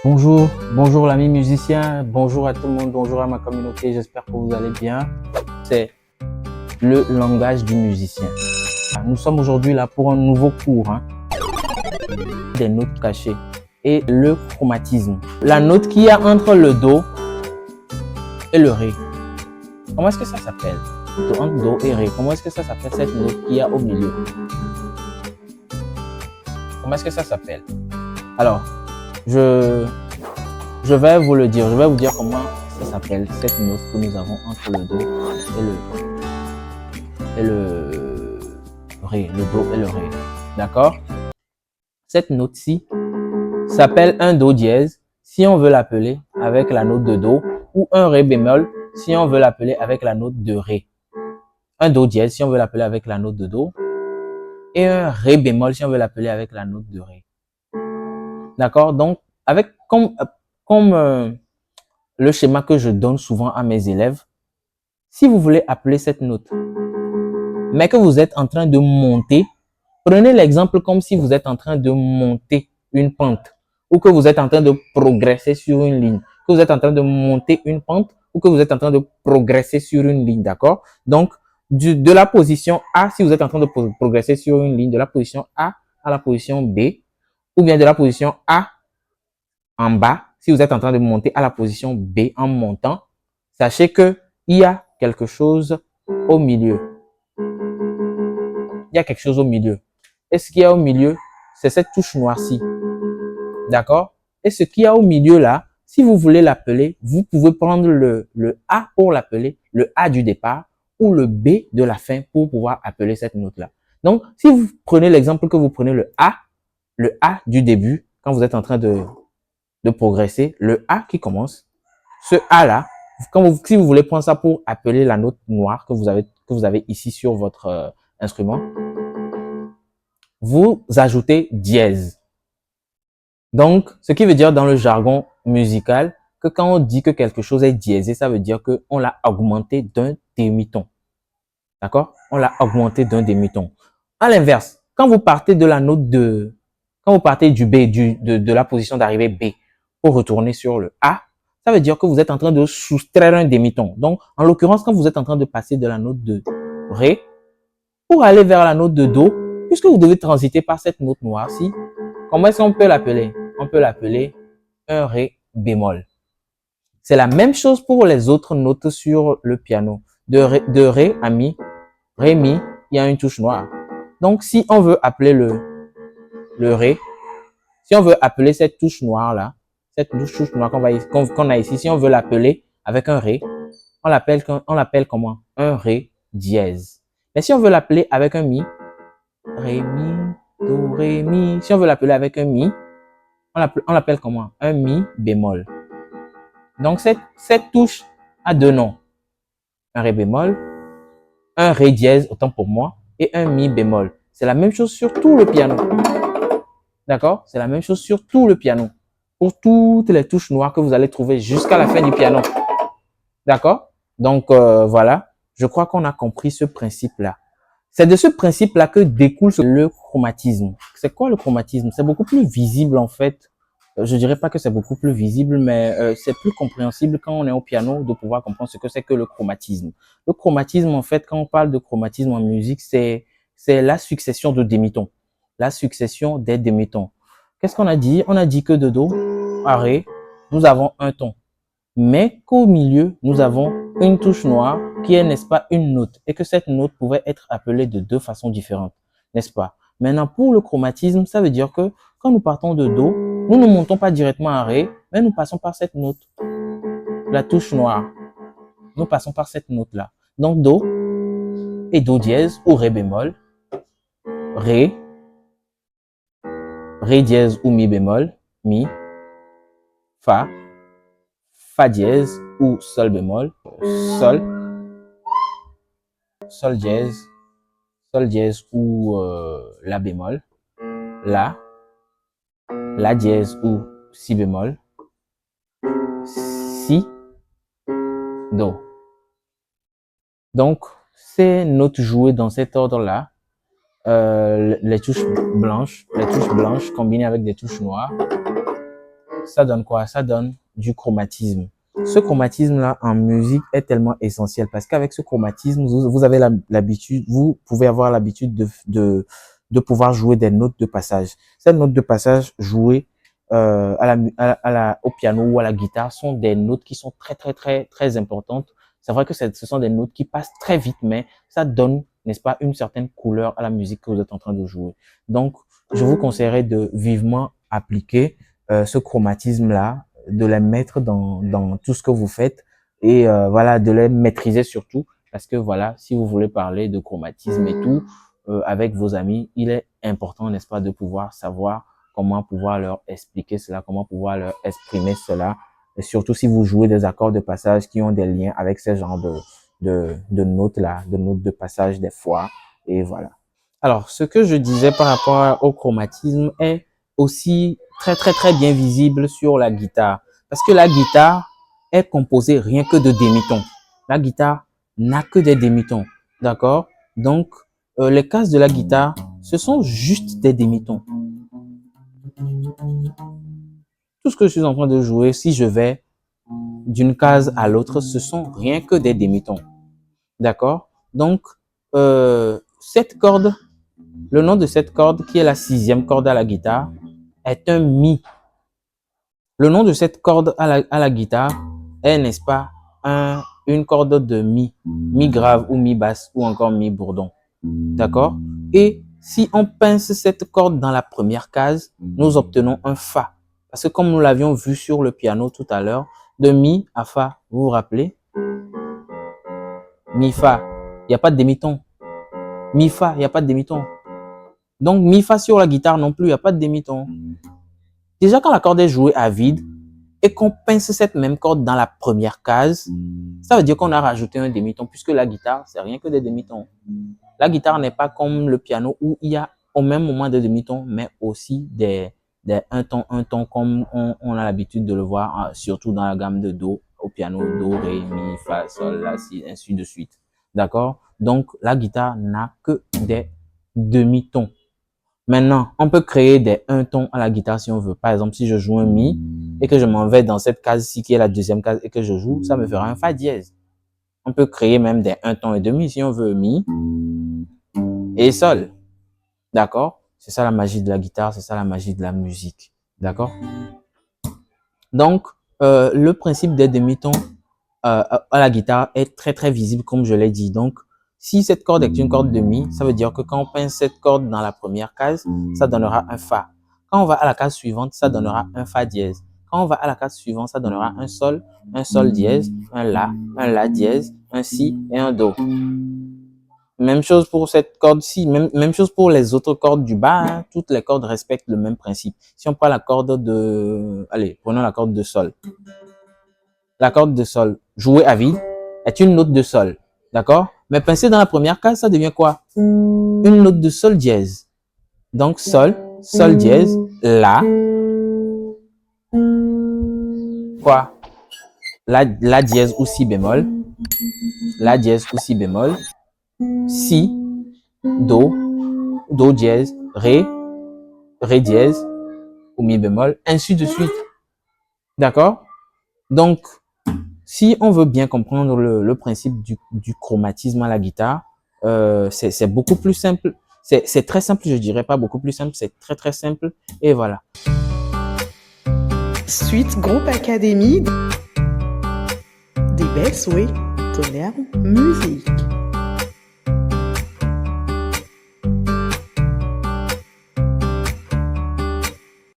Bonjour l'ami musicien, bonjour à tout le monde, bonjour à ma communauté, j'espère que vous allez bien. C'est le langage du musicien. Nous sommes aujourd'hui là pour un nouveau cours, des notes cachées et le chromatisme. La note qu'il y a entre le Do et le Ré. Comment est-ce que ça s'appelle? Entre Do et Ré, comment est-ce que ça s'appelle cette note qu'il y a au milieu? Comment est-ce que ça s'appelle? Alors, je vais vous le dire. Je vais vous dire comment ça s'appelle, cette note que nous avons entre le Do et le Ré. Le Do et le Ré. D'accord? Cette note-ci s'appelle un Do dièse si on veut l'appeler avec la note de Do, ou un Ré bémol si on veut l'appeler avec la note de Ré. Un Do dièse si on veut l'appeler avec la note de Do, et un Ré bémol si on veut l'appeler avec la note de Ré. D'accord? Donc, comme le schéma que je donne souvent à mes élèves, si vous voulez appeler cette note, mais que vous êtes en train de monter, prenez l'exemple comme si vous êtes en train de monter une pente, ou que vous êtes en train de progresser sur une ligne, que vous êtes en train de monter une pente, ou que vous êtes en train de progresser sur une ligne, d'accord? Donc, de la position A, si vous êtes en train de progresser sur une ligne, de la position A à la position B, ou bien de la position A en bas, si vous êtes en train de monter à la position B en montant, sachez que il y a quelque chose au milieu. Il y a quelque chose au milieu. Et ce qu'il y a au milieu, c'est cette touche noire-ci. D'accord? Et ce qu'il y a au milieu là, si vous voulez l'appeler, vous pouvez prendre le A pour l'appeler, le A du départ, ou le B de la fin pour pouvoir appeler cette note-là. Donc, si vous prenez l'exemple que vous prenez le A du début, quand vous êtes en train de progresser, le A qui commence, ce A là, si vous voulez prendre ça pour appeler la note noire que vous avez ici sur votre instrument, vous ajoutez dièse. Donc, ce qui veut dire dans le jargon musical que quand on dit que quelque chose est diésé, ça veut dire qu'on l'a augmenté d'un demi-ton. D'accord? On l'a augmenté d'un demi-ton. À l'inverse, quand vous partez de la note quand vous partez du B, de la position d'arrivée B, pour retourner sur le A, ça veut dire que vous êtes en train de soustraire un demi-ton. Donc, en l'occurrence, quand vous êtes en train de passer de la note de Ré pour aller vers la note de Do, puisque vous devez transiter par cette note noire-ci, comment est-ce qu'on peut l'appeler? On peut l'appeler un Ré bémol. C'est la même chose pour les autres notes sur le piano. De Ré à Mi, Ré, Mi, il y a une touche noire. Donc, si on veut appeler le Ré, si on veut appeler cette touche noire-là, cette touche noire qu'on a ici, si on veut l'appeler avec un Ré, on l'appelle comment? Un Ré dièse. Mais si on veut l'appeler avec un Mi, Ré, Mi, Do, Ré, Mi, si on veut l'appeler avec un Mi, on l'appelle comment? Un Mi bémol. Donc, cette touche a deux noms. Un Ré bémol, un Ré dièse, autant pour moi, et un Mi bémol. C'est la même chose sur tout le piano. D'accord? C'est la même chose sur tout le piano. Pour toutes les touches noires que vous allez trouver jusqu'à la fin du piano. D'accord? Donc, voilà. Je crois qu'on a compris ce principe-là. C'est de ce principe-là que découle le chromatisme. C'est quoi le chromatisme? C'est beaucoup plus visible, en fait. Je dirais pas que c'est beaucoup plus visible, mais c'est plus compréhensible quand on est au piano de pouvoir comprendre ce que c'est que le chromatisme. Le chromatisme, en fait, quand on parle de chromatisme en musique, c'est la succession de demi-tons. La succession des demi-tons. Qu'est-ce qu'on a dit? On a dit que de Do à Ré, nous avons un ton. Mais qu'au milieu, nous avons une touche noire qui est, n'est-ce pas, une note. Et que cette note pouvait être appelée de deux façons différentes, n'est-ce pas? Maintenant, pour le chromatisme, ça veut dire que quand nous partons de Do, nous ne montons pas directement à Ré, mais nous passons par cette note, la touche noire. Nous passons par cette note-là. Donc, Do et Do dièse ou Ré bémol, Ré, Ré dièse ou Mi bémol, Mi, Fa, Fa dièse ou Sol bémol, Sol, Sol dièse ou La bémol, La dièse ou Si bémol, Si, Do. Donc, ces notes jouées dans cet ordre-là, les touches blanches combinées avec des touches noires, ça donne quoi? Ça donne du chromatisme. Ce chromatisme-là en musique est tellement essentiel parce qu'avec ce chromatisme, vous avez l'habitude, vous pouvez avoir l'habitude de pouvoir jouer des notes de passage. Ces notes de passage jouées au piano ou à la guitare sont des notes qui sont très importantes. C'est vrai que ce sont des notes qui passent très vite, mais ça donne, n'est-ce pas, une certaine couleur à la musique que vous êtes en train de jouer. Donc, je vous conseillerais de vivement appliquer ce chromatisme-là, de les mettre dans tout ce que vous faites et voilà, de les maîtriser surtout parce que voilà, si vous voulez parler de chromatisme et tout avec vos amis, il est important, n'est-ce pas, de pouvoir savoir comment pouvoir leur expliquer cela, comment pouvoir leur exprimer cela, et surtout si vous jouez des accords de passage qui ont des liens avec ce genre de notes-là, de notes de passage des fois, et voilà. Alors, ce que je disais par rapport au chromatisme est aussi très bien visible sur la guitare. Parce que la guitare est composée rien que de demi-tons. La guitare n'a que des demi-tons. D'accord? Donc, les cases de la guitare, ce sont juste des demi-tons. Tout ce que je suis en train de jouer, si je vais d'une case à l'autre, ce sont rien que des demi-tons. D'accord? Donc, cette corde, le nom de cette corde, qui est la 6e corde à la guitare, est un mi. Le nom de cette corde à la guitare est, n'est-ce pas, une corde de mi, mi grave ou mi basse ou encore mi bourdon. D'accord? Et si on pince cette corde dans la première case, nous obtenons un fa. Parce que comme nous l'avions vu sur le piano tout à l'heure, de mi à fa, vous vous rappelez? Mi fa, il n'y a pas de demi-ton. Mi fa, il n'y a pas de demi-ton. Donc mi fa sur la guitare non plus, il n'y a pas de demi-ton. Déjà quand la corde est jouée à vide et qu'on pince cette même corde dans la première case, ça veut dire qu'on a rajouté un demi-ton puisque la guitare, c'est rien que des demi-tons. La guitare n'est pas comme le piano où il y a au même moment des demi-tons, mais aussi des un ton comme on a l'habitude de le voir, surtout dans la gamme de Do, au piano, Do, Ré, Mi, Fa, Sol, La, Si, ainsi de suite. D'accord? Donc, la guitare n'a que des demi-tons. Maintenant, on peut créer des un ton à la guitare si on veut. Par exemple, si je joue un Mi et que je m'en vais dans cette case-ci qui est la deuxième case et que je joue, ça me fera un Fa dièse. On peut créer même des un ton et demi si on veut Mi et Sol. D'accord? C'est ça la magie de la guitare, c'est ça la magie de la musique. D'accord? Donc, le principe des demi-tons à la guitare est très visible comme je l'ai dit. Donc, si cette corde est une corde de Mi, ça veut dire que quand on pince cette corde dans la première case, ça donnera un Fa. Quand on va à la case suivante, ça donnera un Fa dièse. Quand on va à la case suivante, ça donnera un Sol dièse, un La dièse, un Si et un Do. Même chose pour cette corde-ci, même chose pour les autres cordes du bas, hein. Toutes les cordes respectent le même principe. Si on prend la corde de... Allez, prenons la corde de Sol. La corde de Sol, jouée à vide, est une note de Sol. D'accord? Mais pincée dans la première case, ça devient quoi? Une note de Sol dièse. Donc Sol, Sol dièse, La. Quoi? La dièse ou Si bémol. La dièse ou Si bémol. Si, Do, Do dièse, Ré, Ré dièse ou Mi bémol, ainsi de suite. D'accord? Donc, si on veut bien comprendre le principe du chromatisme à la guitare, c'est beaucoup plus simple. C'est très simple, je dirais pas beaucoup plus simple, c'est très simple. Et voilà. Suite Groupe Académie des belles souhaits, Tonnerre Musique.